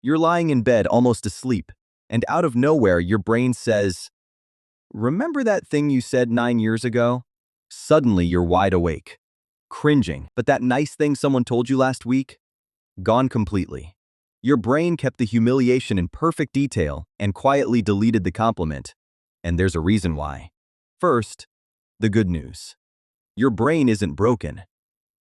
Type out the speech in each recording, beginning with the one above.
You're lying in bed almost asleep, and out of nowhere your brain says, "Remember that thing you said 9 years ago?" Suddenly you're wide awake, cringing. But that nice thing someone told you last week? Gone completely. Your brain kept the humiliation in perfect detail and quietly deleted the compliment. And there's a reason why. First, the good news. Your brain isn't broken.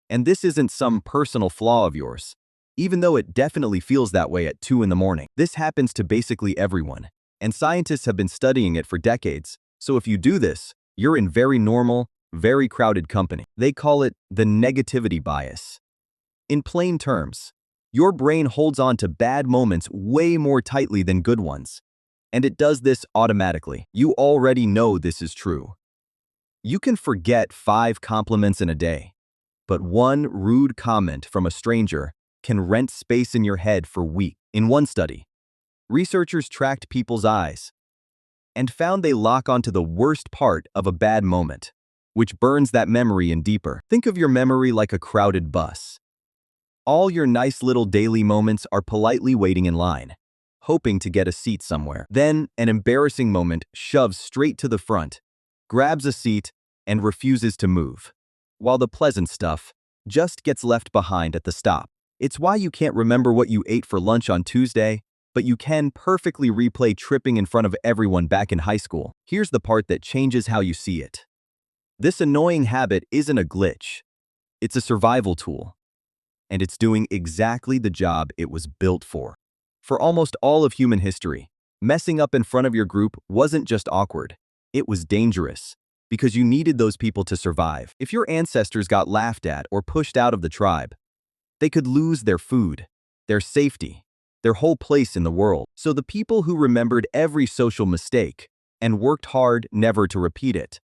And this isn't some personal flaw of yours, even though it definitely feels that way at 2 in the morning. This happens to basically everyone, and scientists have been studying it for decades. So if you do this, you're in very normal, very crowded company. They call it the negativity bias. In plain terms, your brain holds on to bad moments way more tightly than good ones. And it does this automatically. You already know this is true. You can forget 5 compliments in a day, but one rude comment from a stranger can rent space in your head for weeks. In one study, researchers tracked people's eyes and found they lock onto the worst part of a bad moment, which burns that memory in deeper. Think of your memory like a crowded bus. All your nice little daily moments are politely waiting in line, hoping to get a seat somewhere. Then, an embarrassing moment shoves straight to the front, grabs a seat, and refuses to move, while the pleasant stuff just gets left behind at the stop. It's why you can't remember what you ate for lunch on Tuesday, but you can perfectly replay tripping in front of everyone back in high school. Here's the part that changes how you see it. This annoying habit isn't a glitch. It's a survival tool. And it's doing exactly the job it was built for. For almost all of human history, messing up in front of your group wasn't just awkward. It was dangerous, because you needed those people to survive. If your ancestors got laughed at or pushed out of the tribe, they could lose their food, their safety, their whole place in the world. So the people who remembered every social mistake and worked hard never to repeat it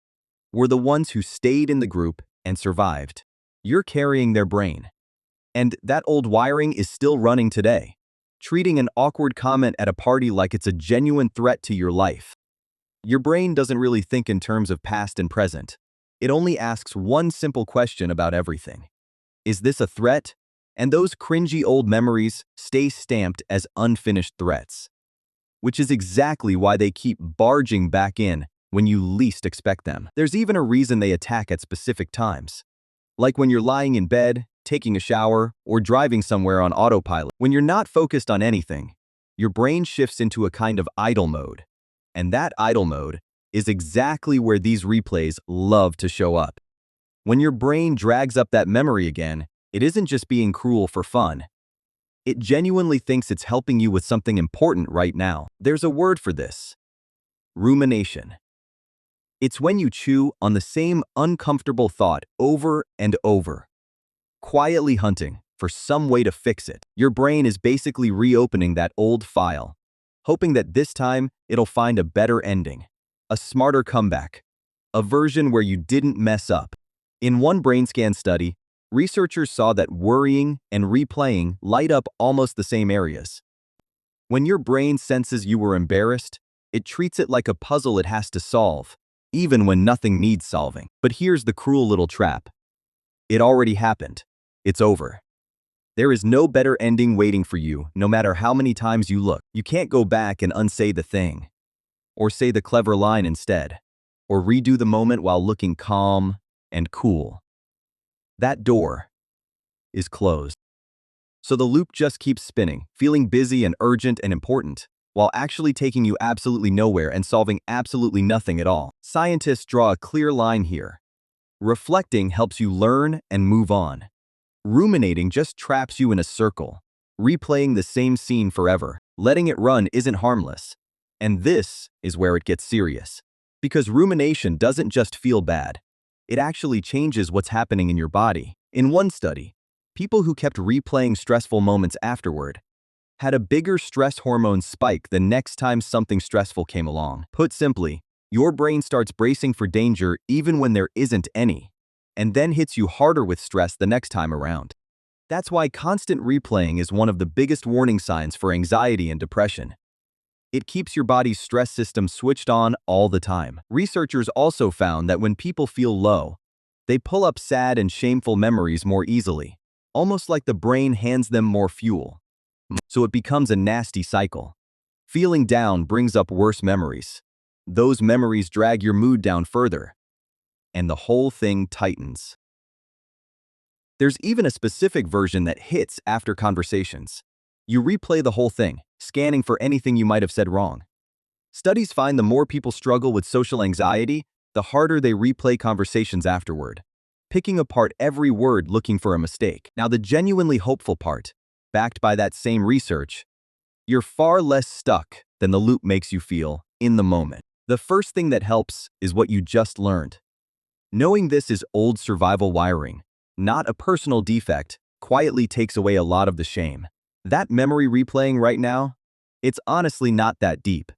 were the ones who stayed in the group and survived. You're carrying their brain. And that old wiring is still running today, treating an awkward comment at a party like it's a genuine threat to your life. Your brain doesn't really think in terms of past and present. It only asks one simple question about everything. Is this a threat? And those cringy old memories stay stamped as unfinished threats, which is exactly why they keep barging back in when you least expect them. There's even a reason they attack at specific times, like when you're lying in bed, taking a shower, or driving somewhere on autopilot. When you're not focused on anything, your brain shifts into a kind of idle mode. And that idle mode is exactly where these replays love to show up. When your brain drags up that memory again, it isn't just being cruel for fun. It genuinely thinks it's helping you with something important right now. There's a word for this: rumination. It's when you chew on the same uncomfortable thought over and over, quietly hunting for some way to fix it. Your brain is basically reopening that old file, hoping that this time it'll find a better ending, a smarter comeback, a version where you didn't mess up. In one brain scan study, researchers saw that worrying and replaying light up almost the same areas. When your brain senses you were embarrassed, it treats it like a puzzle it has to solve, even when nothing needs solving. But here's the cruel little trap. It already happened. It's over. There is no better ending waiting for you, no matter how many times you look. You can't go back and unsay the thing, or say the clever line instead, or redo the moment while looking calm and cool. That door is closed. So the loop just keeps spinning, feeling busy and urgent and important, while actually taking you absolutely nowhere and solving absolutely nothing at all. Scientists draw a clear line here. Reflecting helps you learn and move on. Ruminating just traps you in a circle, replaying the same scene forever. Letting it run isn't harmless. And this is where it gets serious. Because rumination doesn't just feel bad. It actually changes what's happening in your body. In one study, people who kept replaying stressful moments afterward had a bigger stress hormone spike the next time something stressful came along. Put simply, your brain starts bracing for danger even when there isn't any, and then hits you harder with stress the next time around. That's why constant replaying is one of the biggest warning signs for anxiety and depression. It keeps your body's stress system switched on all the time. Researchers also found that when people feel low, they pull up sad and shameful memories more easily, almost like the brain hands them more fuel. So it becomes a nasty cycle. Feeling down brings up worse memories. Those memories drag your mood down further, and the whole thing tightens. There's even a specific version that hits after conversations. You replay the whole thing, scanning for anything you might have said wrong. Studies find the more people struggle with social anxiety, the harder they replay conversations afterward, picking apart every word looking for a mistake. Now, the genuinely hopeful part, backed by that same research, you're far less stuck than the loop makes you feel in the moment. The first thing that helps is what you just learned. Knowing this is old survival wiring, not a personal defect, quietly takes away a lot of the shame. That memory replaying right now, it's honestly not that deep.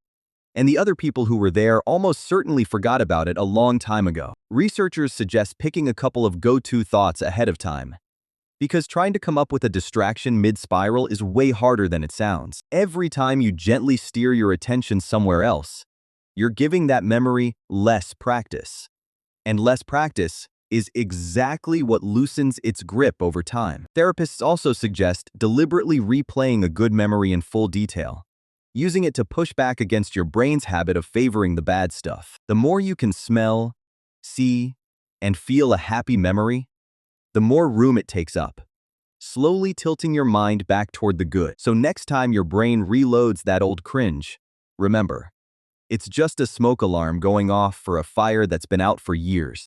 And the other people who were there almost certainly forgot about it a long time ago. Researchers suggest picking a couple of go-to thoughts ahead of time, because trying to come up with a distraction mid-spiral is way harder than it sounds. Every time you gently steer your attention somewhere else, you're giving that memory less practice. And less practice is exactly what loosens its grip over time. Therapists also suggest deliberately replaying a good memory in full detail, using it to push back against your brain's habit of favoring the bad stuff. The more you can smell, see, and feel a happy memory, the more room it takes up, slowly tilting your mind back toward the good. So next time your brain reloads that old cringe, remember, it's just a smoke alarm going off for a fire that's been out for years.